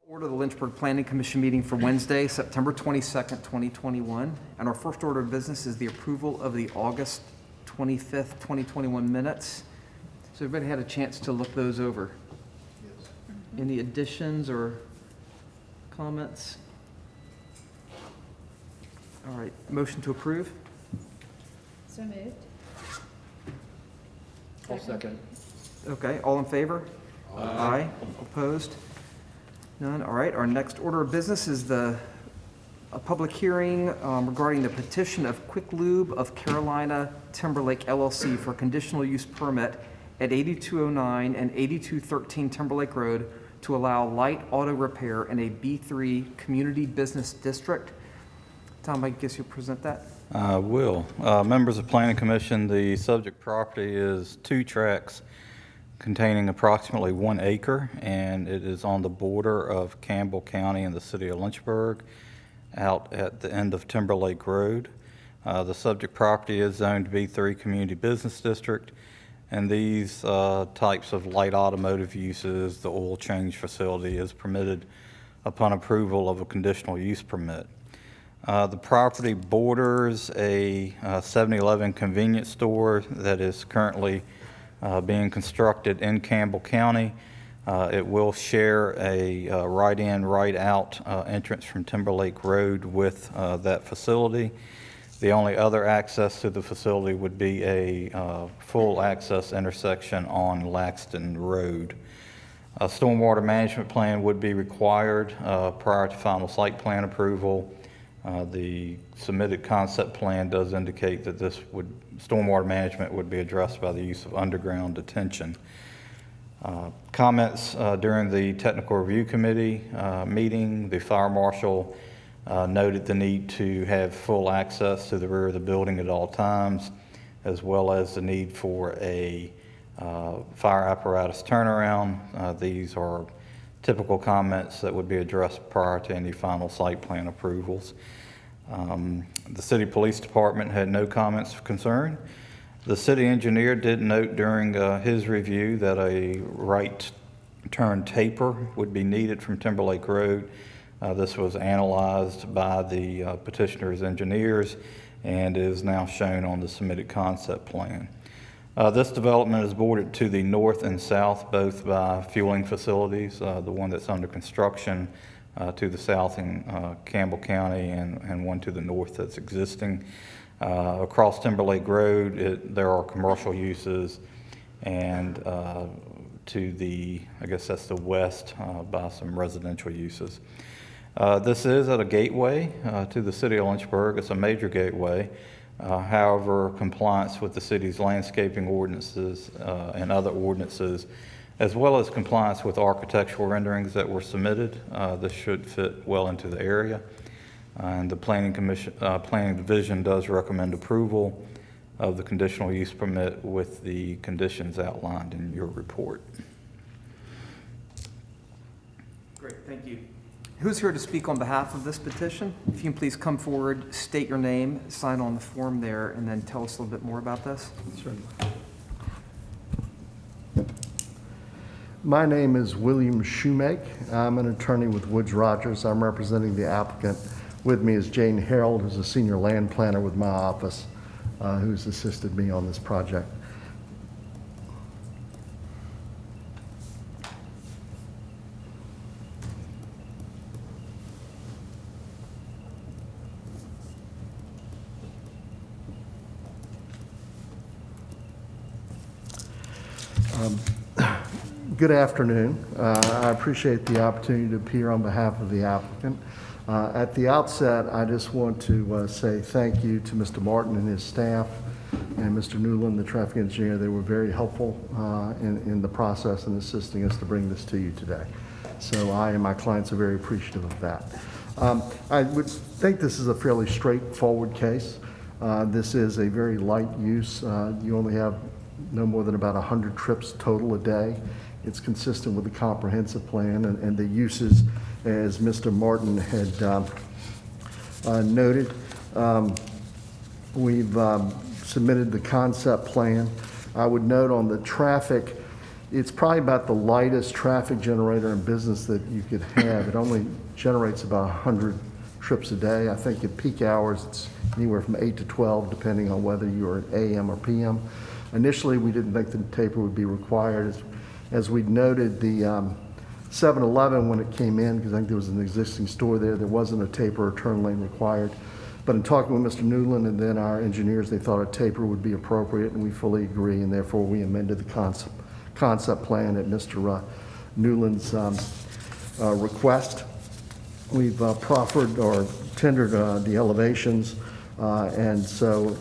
Order the Lynchburg Planning Commission meeting for Wednesday, September 22nd, 2021. And our first order of business is the approval of the August 25th, 2021 minutes. So everybody had a chance to look those over? Yes. Any additions or comments? All right, motion to approve? So moved. I'll second. Okay, all in favor? Aye. Opposed? None. All right, our next order of business is a public hearing regarding the petition of Quick Lube of Carolina Timberlake LLC for conditional use permit at 8209 and 8213 Timberlake Road to allow light auto repair in a B3 community business district. Tom, I guess you'll present that. I will. Members of Planning Commission, the subject property is 2 tracts containing approximately 1 acre, and it is on the border of Campbell County and the city of Lynchburg, out at the end of Timberlake Road. The subject property is zoned B3 Community Business District, and these types of light automotive uses, the oil change facility is permitted upon approval of a conditional use permit. The property borders a 7-Eleven convenience store that is currently being constructed in Campbell County. It will share a right-in, right-out entrance from Timberlake Road with that facility. The only other access to the facility would be a full access intersection on Laxton Road. A stormwater management plan would be required prior to final site plan approval. The submitted concept plan does indicate that stormwater management would be addressed by the use of underground detention. Comments during the technical review committee meeting, the fire marshal noted the need to have full access to the rear of the building at all times, as well as the need for a fire apparatus turnaround. These are typical comments that would be addressed prior to any final site plan approvals. The city police department had no comments of concern. The city engineer did note during his review that a right turn taper would be needed from Timberlake Road. This was analyzed by the petitioner's engineers and is now shown on the submitted concept plan. This development is bordered to the north and south, both by fueling facilities, the one that's under construction to the south in Campbell County and one to the north that's existing. Across Timberlake Road, there are commercial uses, and to the, I guess that's the west, by some residential uses. This is at a gateway to the city of Lynchburg. It's a major gateway. However, compliance with the city's landscaping ordinances and other ordinances, as well as compliance with architectural renderings that were submitted, this should fit well into the area. And the Planning Division does recommend approval of the conditional use permit with the conditions outlined in your report. Great, thank you. Who's here to speak on behalf of this petition? If you can please come forward, state your name, sign on the form there, and then tell us a little bit more about this. Certainly. My name is William Shoemake. I'm an attorney with Woods Rogers. I'm representing the applicant. With me is Jane Harold, who's a senior land planner with my office, who's assisted me on this project. Good afternoon. I appreciate the opportunity to appear on behalf of the applicant. At the outset, I just want to say thank you to Mr. Martin and his staff and Mr. Newland, the traffic engineer. They were very helpful in the process and assisting us to bring this to you today. So I and my clients are very appreciative of that. I would think this is a fairly straightforward case. This is a very light use. You only have no more than about 100 trips total a day. It's consistent with the comprehensive plan and the uses, as Mr. Martin had noted. We've submitted the concept plan. I would note on the traffic, It's probably about the lightest traffic generator in business that you could have. It only generates about 100 trips a day. I think at peak hours, it's anywhere from 8 to 12, depending on whether you're at AM or PM. Initially, we didn't think the taper would be required. As we noted, the 7-Eleven, when it came in, because I think there was an existing store there, there wasn't a taper or turn lane required. But in talking with Mr. Newland and then our engineers, they thought a taper would be appropriate, and we fully agree, and therefore we amended the concept plan at Mr. Newland's request. We've proffered or tendered the elevations, and so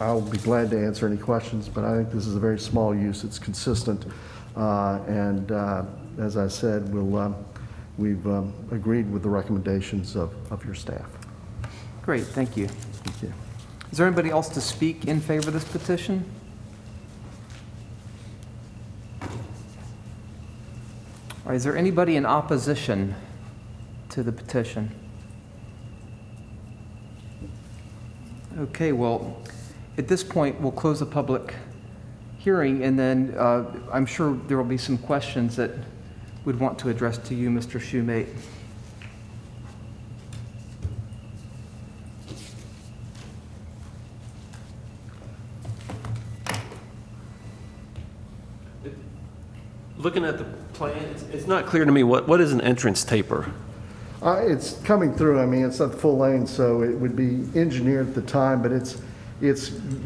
I'll be glad to answer any questions, but I think this is a very small use. It's consistent, and as I said, we've agreed with the recommendations of your staff. Great, thank you. Thank you. Is there anybody else to speak in favor of this petition? All right, is there anybody in opposition to the petition? Okay, well, at this point, we'll close the public hearing, and then I'm sure there will be some questions that we'd want to address to you, Mr. Shoemate. Looking at the plan, it's not clear to me, what is an entrance taper? It's coming through. I mean, it's not full lane, so it would be engineered at the time, but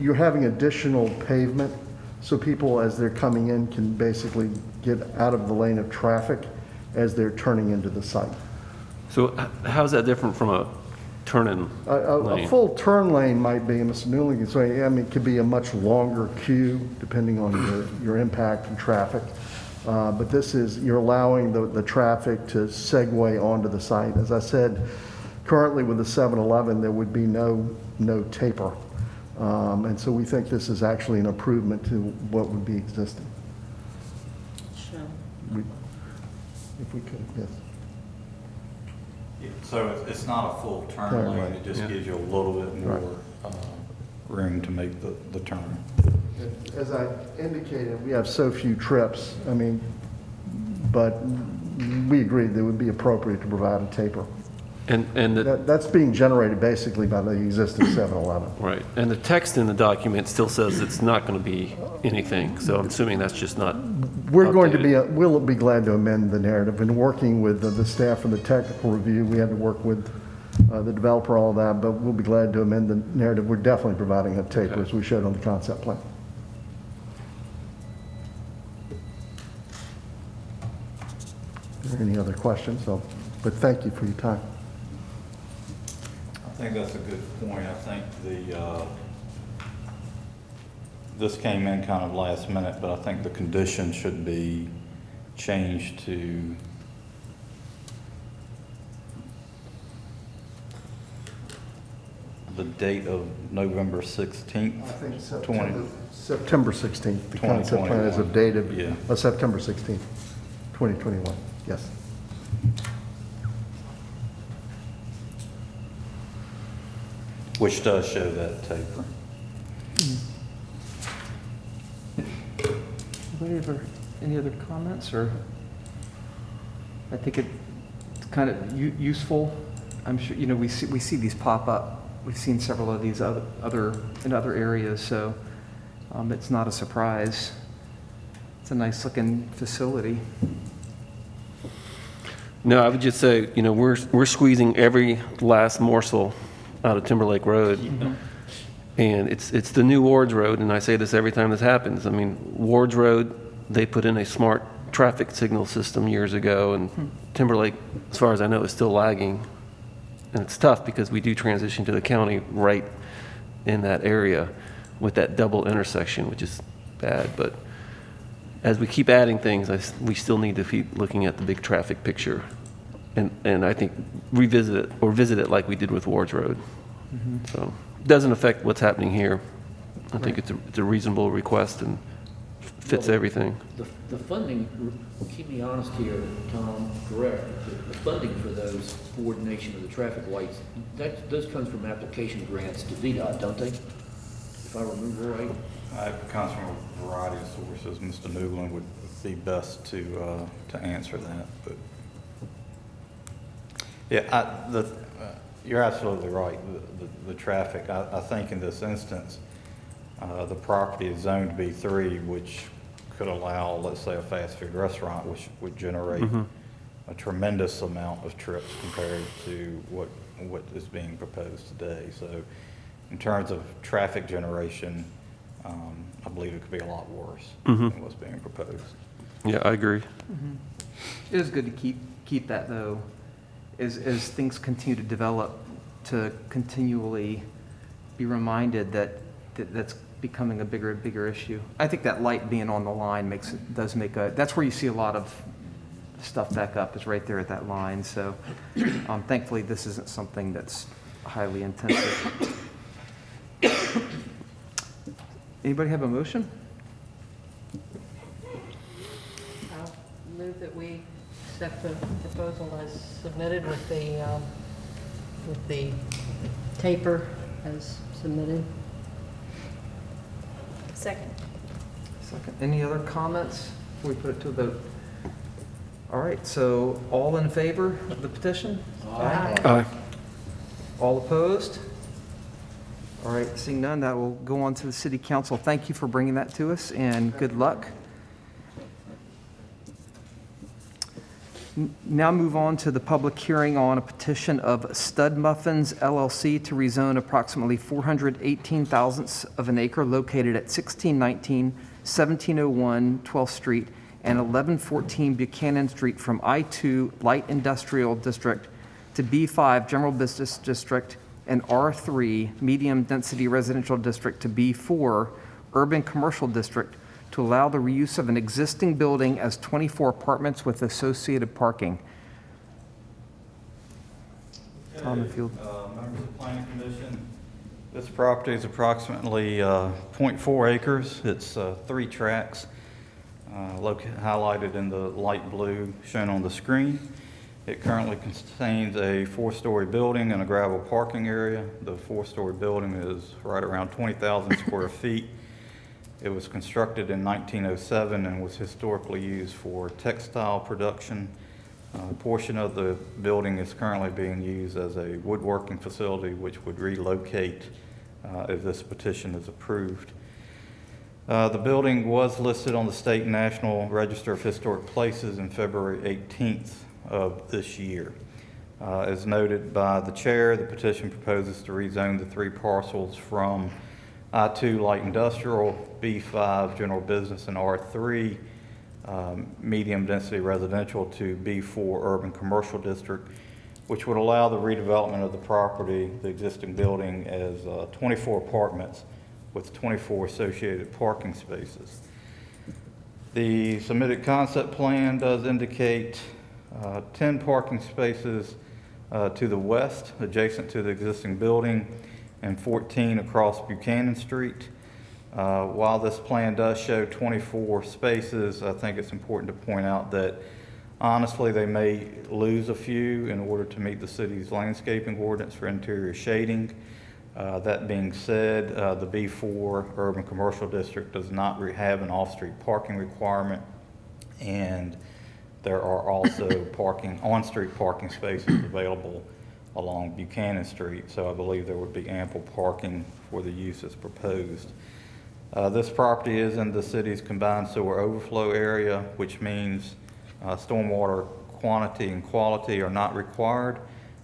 you're having additional pavement, so people, as they're coming in, can basically get out of the lane of traffic as they're turning into the site. So how's that different from a turn-in A lane? full turn lane might be, and Mr. Newland can say, I mean, it could be a much longer queue, depending on your impact and traffic. But this is, you're allowing the traffic to segue onto the site. As I said, currently with the 7-Eleven, there would be no taper. And so we think this is actually an improvement to what would be existing. If we could, yes. So it's not a full turn lane, it just gives you a little bit more room to make the turn. As I indicated, we have so few trips, I mean, but we agreed that it would be appropriate to provide a taper. And That's being generated basically by the existing 7-Eleven. right, and the text in the document still says it's not going to be anything, so I'm assuming that's just not We'll be glad to amend the narrative. In working with the staff from the technical review, we had to work with the developer, all of that, but we'll be glad to amend the narrative. We're definitely providing a taper, as we showed on the concept plan. Are there any other questions? But thank you for your time. I think that's a good point. I think this came in kind of last minute, but I think the condition should be changed to the date of November 16th. I think September September 16th. The concept plan is of date of September 16th, 2021. Yes. Which does show that taper. Any other comments, or? I think it's kind of useful. I'm sure, we see these pop up. We've seen several of these in other areas, so it's not a surprise. It's a nice looking facility. No, I would just say, we're squeezing every last morsel out of Timberlake Road. Mm-hmm. And it's the new Wards Road, and I say this every time this happens. I mean, Wards Road, they put in a smart traffic signal system years ago, and Timberlake, as far as I know, is still lagging. And it's tough because we do transition to the county right in that area with that double intersection, which is bad. But as we keep adding things, we still need to keep looking at the big traffic picture, and I think visit it like we did with Wards Road. Mm-hmm. So it doesn't affect what's happening here. I think it's a reasonable request and fits everything. The funding, keep me honest here, Tom, correct, the funding for those coordination of the traffic lights, those comes from application grants to VDOT, don't they? If I remember right? It comes from a variety of sources. Mr. Newland would be best to answer that, but. Yeah, you're absolutely right, the traffic. I think in this instance, the property is zoned B3, which could allow, let's say, a fast food restaurant, which would generate a tremendous amount of trips compared to what is being proposed today. So in terms of traffic generation, I believe it could be a lot worse than what's being proposed. Yeah, I agree. It is good to keep that, though, as things continue to develop, to continually be reminded that that's becoming a bigger and bigger issue. I think that light being on the line that's where you see a lot of stuff back up, is right there at that line. So thankfully, this isn't something that's highly intensive. Anybody have a motion? I'll move that we accept the proposal as submitted with the taper as submitted. Second. Second. Any other comments before we put it to a vote? All right, so all in favor of the petition? Aye. All opposed? All right, seeing none, that will go on to the city council. Thank you for bringing that to us, and good luck. Now move on to the public hearing on a petition of Stud Muffins LLC to rezone approximately 418 thousandths of an acre located at 1619, 1701 12th Street and 1114 Buchanan Street from I-2 Light Industrial District to B5 General Business District and R3 Medium Density Residential District to B4 Urban Commercial District to allow the reuse of an existing building as 24 apartments with associated parking. Tom, if you'll. Members of the Planning Commission, this property is approximately 0.4 acres. It's 3 tracts highlighted in the light blue shown on the screen. It currently contains a 4-story building and a gravel parking area. The 4-story building is right around 20,000 square feet. It was constructed in 1907 and was historically used for textile production. A portion of the building is currently being used as a woodworking facility, which would relocate if this petition is approved. The building was listed on the State and National Register of Historic Places in February 18th of this year. As noted by the chair, the petition proposes to rezone the 3 parcels from I-2 Light Industrial, B5 General Business, and R3 Medium Density Residential to B4 Urban Commercial District, which would allow the redevelopment of the property, the existing building, as 24 apartments with 24 associated parking spaces. The submitted concept plan does indicate 10 parking spaces to the west, adjacent to the existing building, and 14 across Buchanan Street. While this plan does show 24 spaces, I think it's important to point out that honestly they may lose a few in order to meet the city's landscaping ordinance for interior shading. That being said, the B4 Urban Commercial District does not have an off-street parking requirement, and there are also on-street parking spaces available along Buchanan Street, so I believe there would be ample parking for the uses proposed. This property is in the city's combined sewer overflow area, which means stormwater quantity and quality are not required.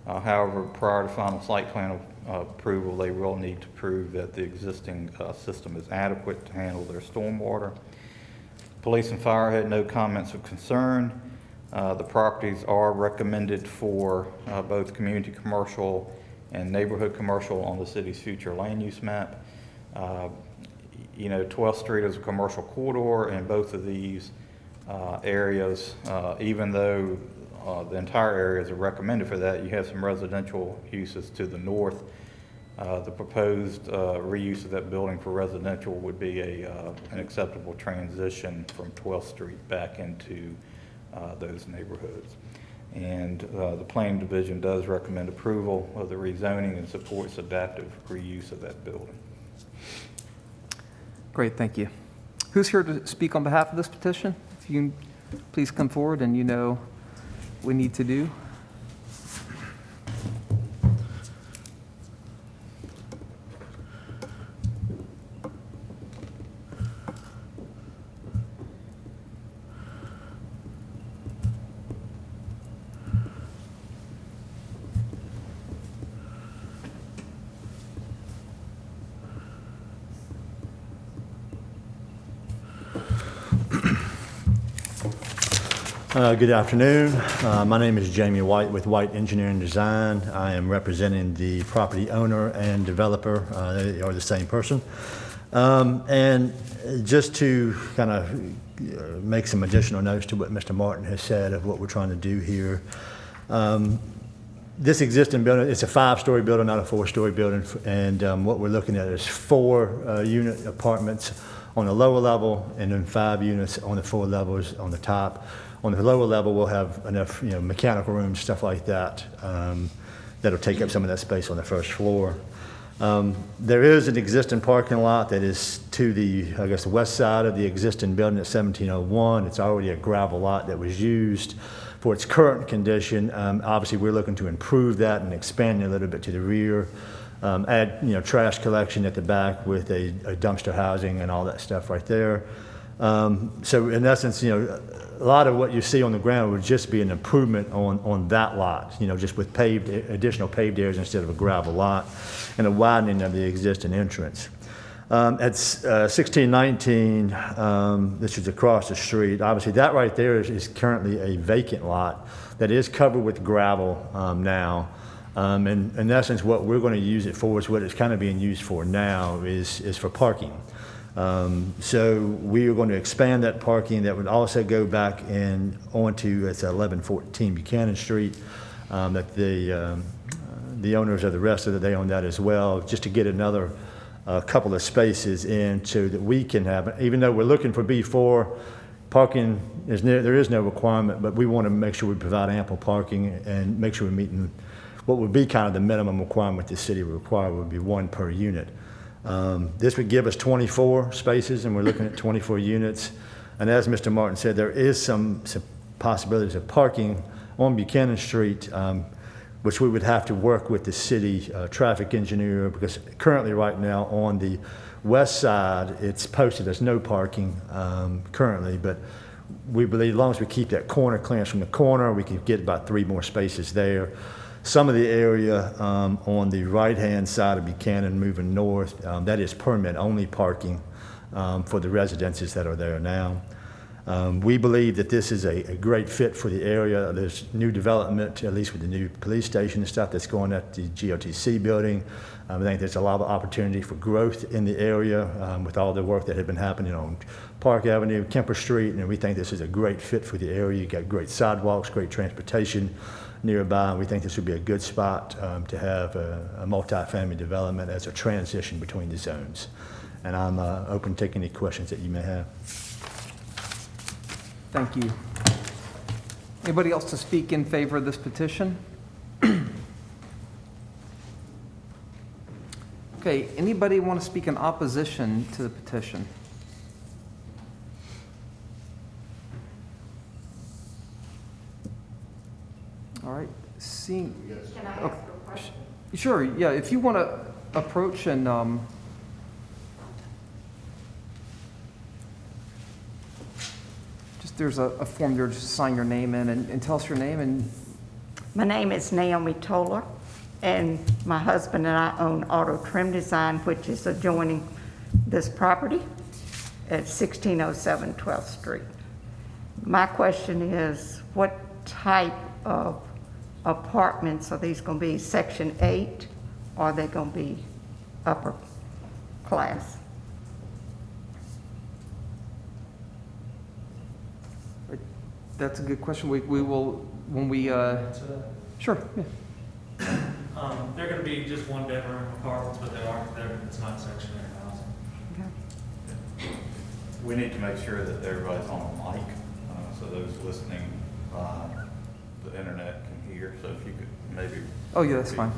However, prior to final site plan approval, they will need to prove that the existing system is adequate to handle their stormwater. Police and fire had no comments of concern. The properties are recommended for both community commercial and neighborhood commercial on the city's future land use map. 12th Street is a commercial corridor, and both of these areas, even though the entire areas are recommended for that, you have some residential uses to the north. The proposed reuse of that building for residential would be an acceptable transition from 12th Street back into those neighborhoods. And the Planning Division does recommend approval of the rezoning and supports adaptive reuse of that building. Great, thank you. Who's here to speak on behalf of this petition? If if you can please come forward and you know what we need to do. Good afternoon. My name is Jamie White with White Engineering Design. I am representing the property owner and developer. They are the same person. And just to kind of make some additional notes to what Mr. Martin has said of what we're trying to do here. This existing building, it's a 5-story building, not a 4-story building. And what we're looking at is 4 unit apartments on the lower level and then 5 units on the 4 levels on the top. On the lower level, we'll have enough, mechanical rooms, stuff like that, that'll take up some of that space on the first floor. There is an existing parking lot that is to the, I guess, the west side of the existing building at 1701. It's already a gravel lot that was used for its current condition. Obviously, we're looking to improve that and expand it a little bit to the rear. Add, trash collection at the back with a dumpster housing and all that stuff right there. So in essence, a lot of what you see on the ground would just be an improvement on that lot, just with additional paved areas instead of a gravel lot and a widening of the existing entrance. At 1619, this is across the street. Obviously, that right there is currently a vacant lot that is covered with gravel now. And in essence, what we're going to use it for is what it's kind of being used for now is for parking. So we are going to expand that parking. That would also go back in onto, it's 1114 Buchanan Street, that the owners of the rest of it, they own that as well, just to get another couple of spaces in so that we can have, even though we're looking for B4, parking, there is no requirement, but we want to make sure we provide ample parking and make sure we're meeting what would be kind of the minimum requirement the city would require would be 1 per unit. This would give us 24 spaces, and we're looking at 24 units. And as Mr. Martin said, there is some possibilities of parking on Buchanan Street, which we would have to work with the city traffic engineer, because currently right now on the west side, it's posted as no parking currently, but we believe as long as we keep that corner clearance from the corner, we can get about 3 more spaces there. Some of the area on the right-hand side of Buchanan moving north, that is permit-only parking for the residences that are there now. We believe that this is a great fit for the area. There's new development, at least with the new police station and stuff that's going at the GOTC building. I think there's a lot of opportunity for growth in the area with all the work that had been happening on Park Avenue, Kemper Street, and we think this is a great fit for the area. You got great sidewalks, great transportation nearby. We think this would be a good spot to have a multi-family development as a transition between the zones. And I'm open to taking any questions that you may have. Thank you. Anybody else to speak in favor of this petition? Okay, anybody want to speak in opposition to the petition? All right, seeing. Can I ask a question? Sure, yeah, if you want to approach and, just there's a form there, just sign your name in and tell us your name and. My name is Naomi Toller, and my husband and I own Auto Trim Design, which is adjoining this property at 1607 12th Street. My question is, what type of apartments are these going to be? Section 8, or are they going to be upper class? That's a good question. We will, when we, sure, yeah. They're going to be just 1-bedroom apartments, but it's not sectionary housing. Okay. We need to make sure that everybody's on a mic, so those listening the internet can hear. So if you could maybe. Oh, yeah, that's fine.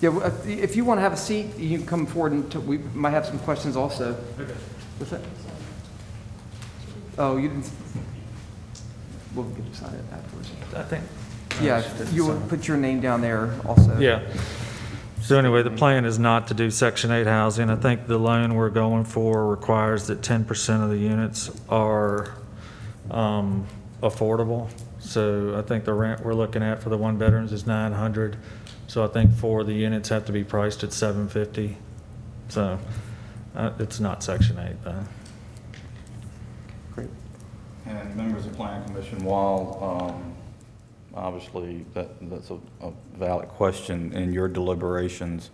Yeah, if you want to have a seat, you can come forward and we might have some questions also. Okay. What's that? Oh, you didn't. we'll get to sign it afterwards. I think. Yeah, you would put your name down there also. Yeah. So anyway, the plan is not to do Section 8 housing. I think the loan we're going for requires that 10% of the units are affordable. So I think the rent we're looking at for the one bedrooms is $900. So I think 4 of the units have to be priced at $750. So it's not Section 8 though. Great. And members of the Planning Commission, while obviously that's a valid question in your deliberations,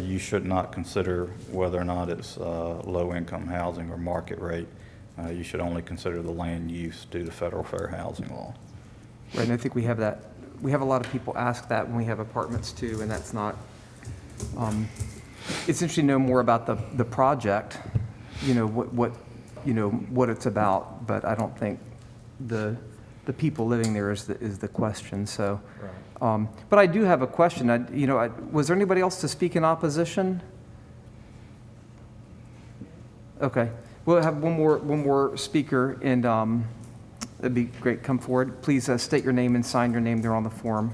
you should not consider whether or not it's low-income housing or market rate. You should only consider the land use due to federal fair housing law. Right, and I think we have that, we have a lot of people ask that when we have apartments too, and that's not, it's interesting to know more about the project, you know, what it's about, but I don't think the people living there is the question, so. Right. But I do have a question, was there anybody else to speak in opposition? Okay, we'll have one more speaker, and that'd be great, come forward. Please state your name and sign your name there on the form.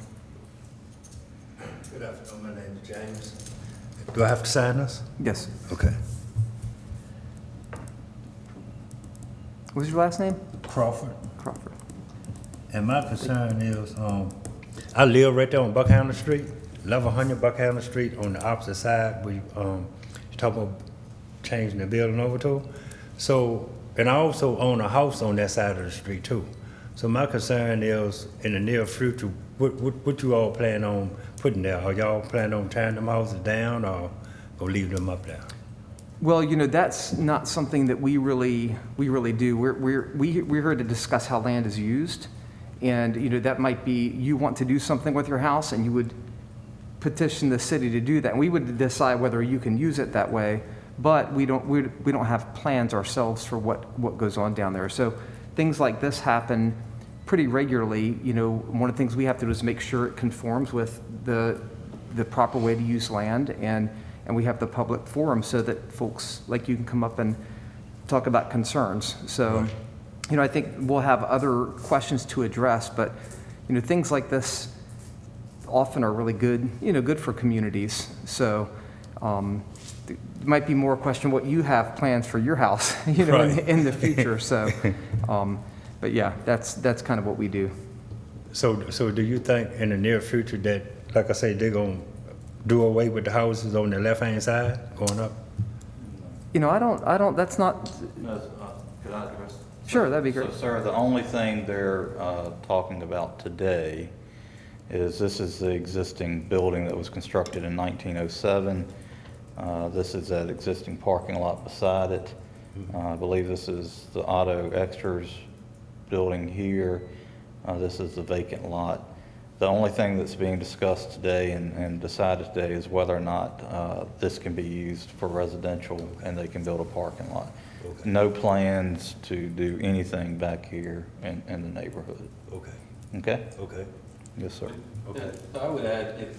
Good afternoon, my name is James. Do I have to sign this? Yes. Okay. What's your last name? Crawford. Crawford. And my concern is, I live right there on Buckhammer Street, 1100 Buckhammer Street, on the opposite side where you talk about changing the building over to. So, and I also own a house on that side of the street too. So my concern is, in the near future, what you all plan on putting there? Are y'all planning on tearing them houses down or gonna leave them up there? Well, that's not something that we really do. We're here to discuss how land is used, and that might be you want to do something with your house, and you would petition the city to do that. And we would decide whether you can use it that way, but we don't have plans ourselves for what goes on down there. So things like this happen pretty regularly. One of the things we have to do is make sure it conforms with the proper way to use land, and we have the public forum so that folks like you can come up and talk about concerns. So, I think we'll have other questions to address, but, things like this often are really good, good for communities. So, it might be more a question what you have plans for your house, in the future. So, but yeah, that's kind of what we do. So do you think in the near future that, like I say, they're gonna do away with the houses on the left-hand side going up? I don't, that's not, Could I address? Sure, that'd be great. So, sir, the only thing they're talking about today is this is the existing building that was constructed in 1907. This is that existing parking lot beside it. I believe this is the Auto Extras building here. This is the vacant lot. The only thing that's being discussed today and decided today is whether or not this can be used for residential and they can build a parking lot. Okay. No plans to do anything back here in the neighborhood. Okay. Okay? Okay. Yes, sir. Okay. I would add,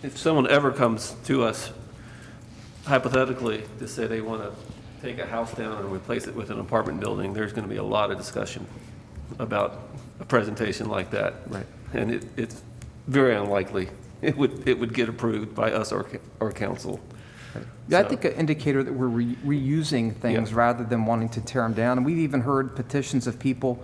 if someone ever comes to us hypothetically to say they want to take a house down and replace it with an apartment building, there's going to be a lot of discussion about a presentation like that. Right. And it's very unlikely it would get approved by us or council. Yeah, I So- think an indicator that we're reusing things Yeah. rather than wanting to tear them down. And we've even heard petitions of people,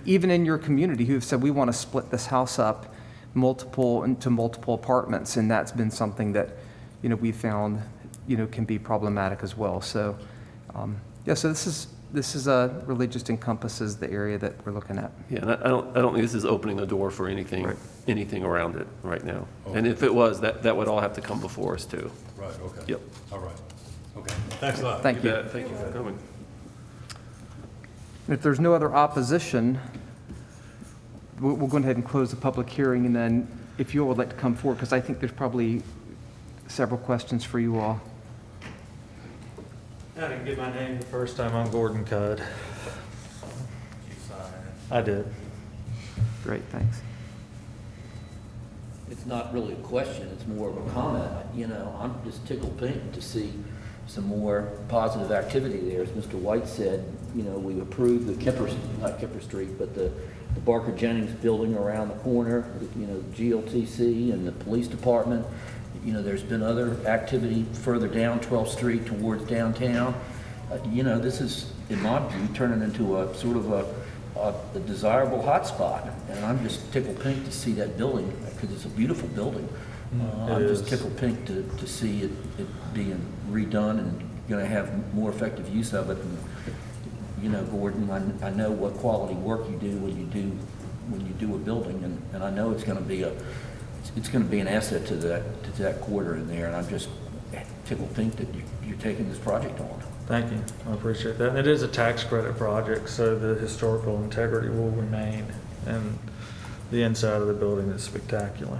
even in your community, who have said, we want to split this house up into multiple apartments. And that's been something that, we found, can be problematic as well. So, so this is really just encompasses the area that we're looking at. Yeah, and I don't think this is opening a door for anything around it right now. And if it was, that would all have to come before us too. Right, okay. Yep. All right. Okay. Thanks a lot. Thank you. Thank you for coming. If there's no other opposition, we'll go ahead and close the public hearing, and then if you all would like to come forward, because I think there's probably several questions for you all. I didn't get my name the first time on Gordon Cudd. I did. Great, thanks. It's not really a question, it's more of a comment. I'm just tickled pink to see some more positive activity there. As Mr. White said, you know, we approved the not Kemper Street, but the Barker Jennings building around the corner, you know, GLTC and the police department. You know, there's been other activity further down 12th Street towards downtown. You know, this is, in my view, turning into a sort of a desirable hotspot. And I'm just tickled pink to see that building, because it's a beautiful building. I'm just tickled pink to see it being redone and going to have more effective use of it. And, you know, Gordon, I know what quality work you do when you do a building, and I know it's going to be an asset to that quarter in there. And I'm just tickled pink that you're taking this project on. Thank you. I appreciate that. And it is a tax credit project, so the historical integrity will remain, and the inside of the building is spectacular.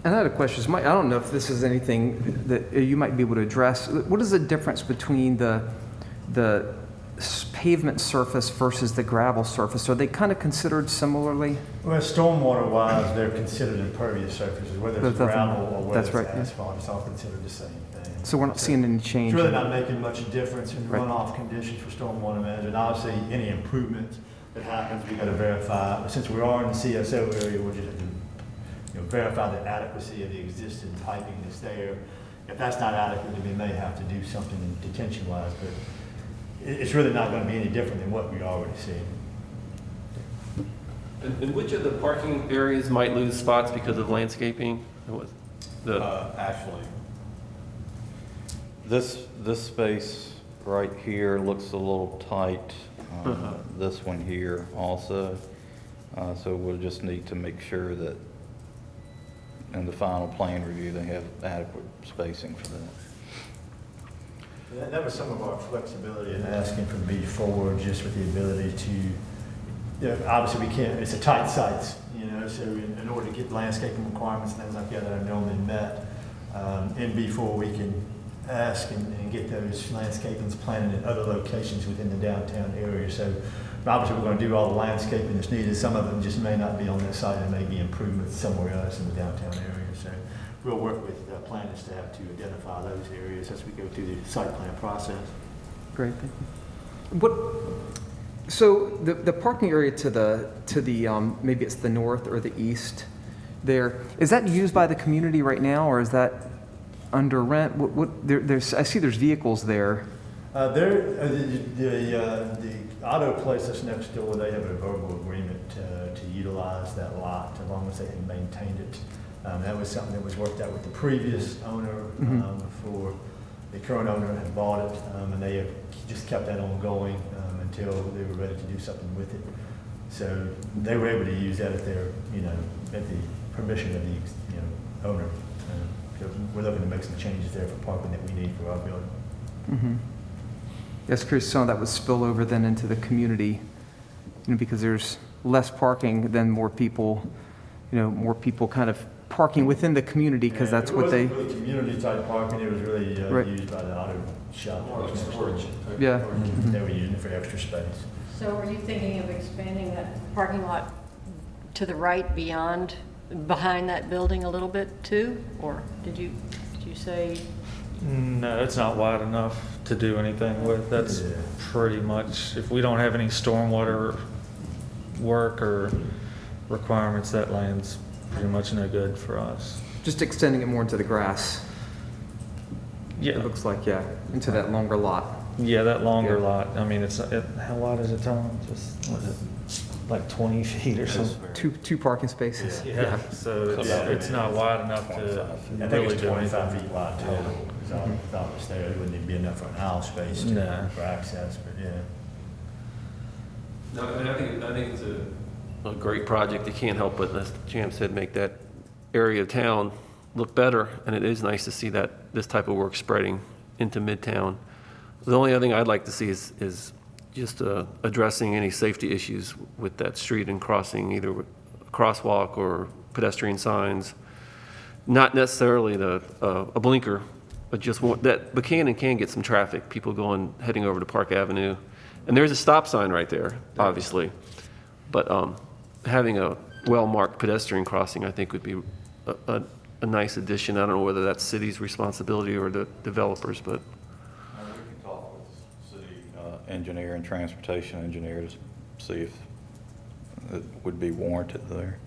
And I had a question. I don't know if this is anything that you might be able to address. What is the difference between the pavement surface versus the gravel surface? Are they kind of considered similarly? Well, stormwater-wise, they're considered impervious surfaces, whether it's gravel or whether it's asphalt, it's all considered the same thing. So we're not seeing any change? It's really not making much difference in Right. runoff conditions for stormwater management. Obviously, any improvement that happens, we got to verify. Since we are in the CSO area, we'll just have to verify the adequacy of the existing piping that's there. If that's not adequate, then we may have to do something detention-wise, but it's really not going to be any different than what we already see. And which of the parking areas might lose spots because of landscaping? Actually, this space right here looks a little tight. This one here also. So we'll just need to make sure that in the final plan review, they have adequate spacing for that. That was some of our flexibility in asking for B4, just with the ability to, obviously we can't, it's a tight site, so in order to get landscaping requirements and things like that are normally met, in B4 we can ask and get those landscapings planted in other locations within the downtown area. So obviously we're going to do all the landscaping that's needed. Some of them just may not be on this site, and may be improvements somewhere else in the downtown area. So we'll work with planning staff to identify those areas as we go through the site plan process. Great, thank you. So the parking area to the maybe it's the north or the east there, is that used by the community right now, or is that under rent? I see there's vehicles there. The auto place that's next door, they have a verbal agreement to utilize that lot as long as they had maintained it. That was something that was worked out with the previous owner before the current owner had bought it, and they have just kept that ongoing until they were ready to do something with it. So they were able to use that at their, at the permission of the, owner. So we're looking to make some changes there for parking that we need for our building. Mm-hmm. Yes, curious, some of that would spill over then into the community, because there's less parking, then more people kind of parking within the community, because that's what they. It wasn't really community type parking. It was really Right. used by the auto shop. Storage. Yeah. They were using it for extra space. So are you thinking of expanding that parking lot to the right behind that building a little bit too? Or did you say? No, it's not wide enough to do anything with. That's pretty much, if we don't have any stormwater work or requirements, that land's pretty much no good for us. Just extending it more into the grass, Yeah, it looks like, into that longer lot. yeah, that longer Yeah. lot. I mean, how wide is it, Tom? Just what is it, like 20 feet or something? Two parking spaces. Yeah, so it's not wide enough to I think really it's do 25 anything. feet wide total. Thought was there. It wouldn't even be enough for an aisle space for access, but yeah. No, and I think it's a great project. You can't help but, as Jam said, make that area of town look better, and it is nice to see that this type of work spreading into Midtown. The only other thing I'd like to see is just addressing any safety issues with that street and crossing, either with a crosswalk or pedestrian signs. Not necessarily a blinker, but just that Buchanan can get some traffic, people heading over to Park Avenue. And there's a stop sign right there, obviously. But having a well-marked pedestrian crossing, I think, would be a nice addition. I don't know whether that's city's responsibility or the developers, but. We can talk with city engineer and transportation engineer to see if it would be warranted there.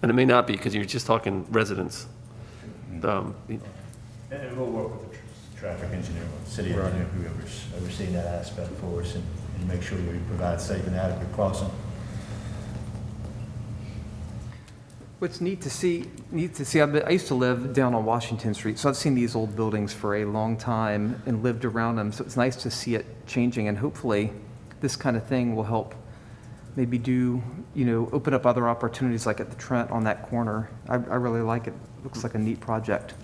And it may not be, because you're just talking residents. And we'll work with the traffic engineer, or city engineer, whoever's overseeing that aspect for us, and make sure we provide safe and adequate crossing. What's neat to see, I used to live down on Washington Street, so I've seen these old buildings for a long time and lived around them, so it's nice to see it changing, and hopefully this kind of thing will help maybe open up other opportunities like at the Trent on that corner. I really like it. Looks like a neat project.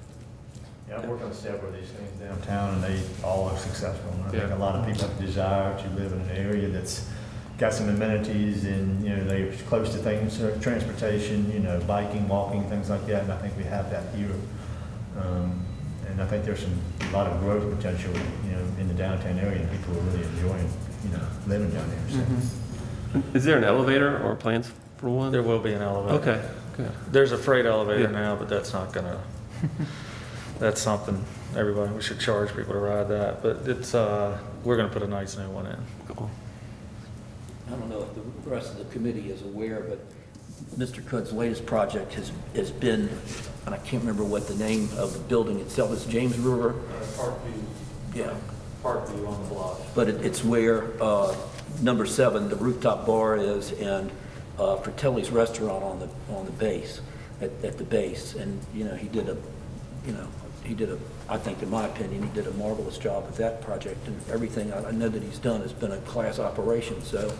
Yeah, I've worked on several of these things downtown, and they all are successful. And I think a lot of people have a desire to live in an area that's got some amenities, and they're close to things, transportation, biking, walking, things like that. And I think we have that here. And I think there's a lot of growth potential, in the downtown area, and people are really enjoying, living down there. So. Mm-hmm. Is there an elevator or plans for one? There will be an elevator. Okay, good. There's a freight elevator Yeah. now, but that's not gonna, that's something, we should charge people to ride that, but it's, we're gonna put a nice new one in. Cool. I don't know if the rest of the committee is aware, but Mr. Cudd's latest project has been, and I can't remember what the name of the building itself is, James River? Parkview. Yeah. Parkview on the block. But it's where number 7, the rooftop bar is, and Fratelli's Restaurant on the base, at the base. And, he did a, I think, in my opinion, he did a marvelous job with that project, and everything I know that he's done has been a class operation. So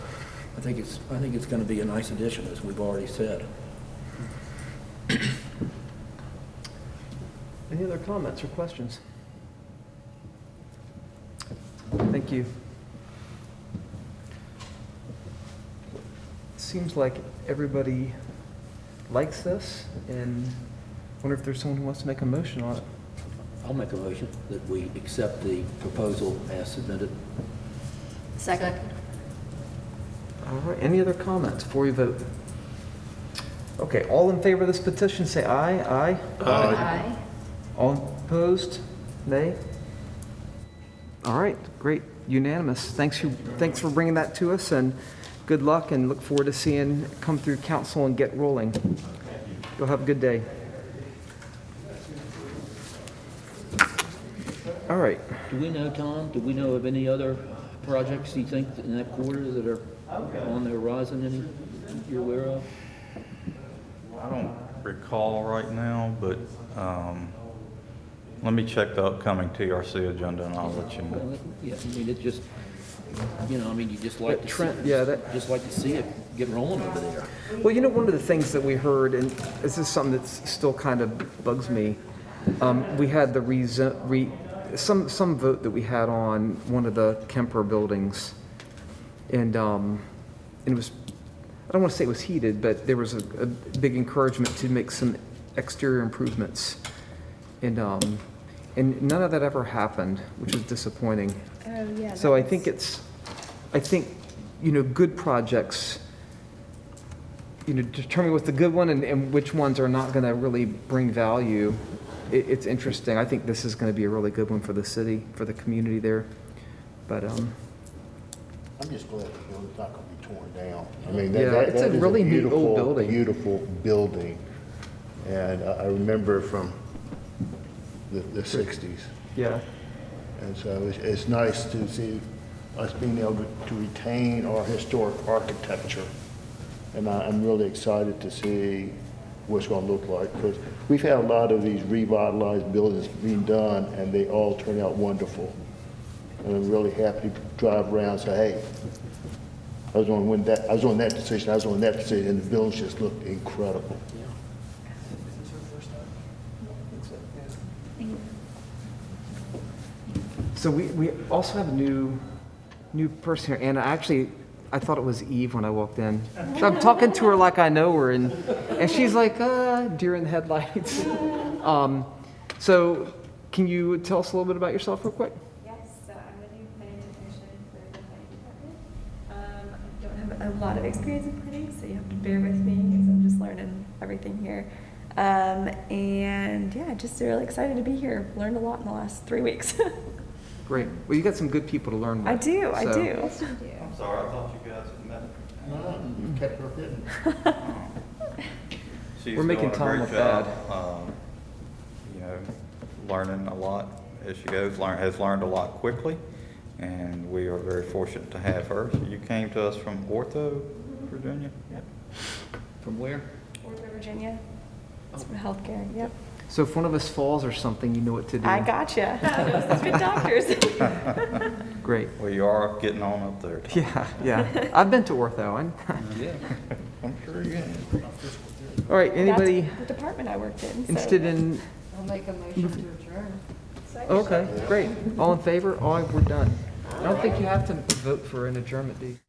I think it's going to be a nice addition, as we've already said. Any other comments or questions? Thank you. Seems like everybody likes this, and wonder if there's someone who wants to make a motion on it. I'll make a motion that we accept the proposal as submitted. Second. All right, any other comments before we vote? Okay, all in favor of this petition, say aye. Aye. Aye. All opposed? Nay? All right, great, unanimous. Thanks for bringing that to us, and good luck, and look forward to seeing it come through council and get rolling. You'll have a good day. All right. Do we know, Tom, do we know of any other projects you think in that quarter that are on the horizon, any you're aware of? I don't recall right now, but let me check the upcoming TRC agenda and I'll let you know. Well, yeah, I mean, it just, you just like to see, Trent, yeah, that- just like to see it get rolling over there. Well, one of the things that we heard, and this is something that's still kind of bugs me, we had the some vote that we had on one of the Kemper buildings, and it was, I don't want to say it was heated, but there was a big encouragement to make some exterior improvements, and none of that ever happened, which is disappointing. Oh, yeah. So I think good projects, determine what's the good one and which ones are not going to really bring value. It's interesting. I think this is going to be a really good one for the city, for the community there. But I'm just glad the building's not going to be torn down. I mean, Yeah, it's a that is really neat old beautiful, building. beautiful building. And I remember from the 60s. yeah, And so it's nice to see us being able to retain our historic architecture. And I'm really excited to see what it's going to look like, because we've had a lot of these revitalized buildings being done, and they all turn out wonderful. And I'm really happy to drive around and say, hey, I was on that decision, and the buildings just looked incredible. so we also have a new person here, and I thought it was Eve when I walked in. So I'm talking to her like I know her, and she's like, deer in the headlights. So can you tell us a little bit about yourself real quick? Yes, so I'm the new planning technician for the planning department. I don't have a lot of experience in planning, so you have to bear with me because I'm just learning everything here. And yeah, just really excited to be here. Learned a lot in the last 3 weeks. Great. Well, you got some good people to learn with. I do, I so- do. I'm sorry, I thought you guys had met. Kept her hidden. She's We're making doing a time great look job, bad. You know, learning a lot as she goes, has learned a lot quickly, and we are very fortunate to have her. So you came to us from Ortho, Virginia? From where? Ortho, Virginia. It's from healthcare, yep. So if one of us falls or something, you know what to do. I gotcha. Those good doctors. Great. Well, you are getting on up there, Tom. Yeah, yeah. I've been to ortho. Yeah, I'm sure you have. All right, anybody That's the department I worked in. so- interested in, I'll make a motion to adjourn. okay, great. All in favor? All right, we're done. I don't think you have to vote for an adjournment, do you?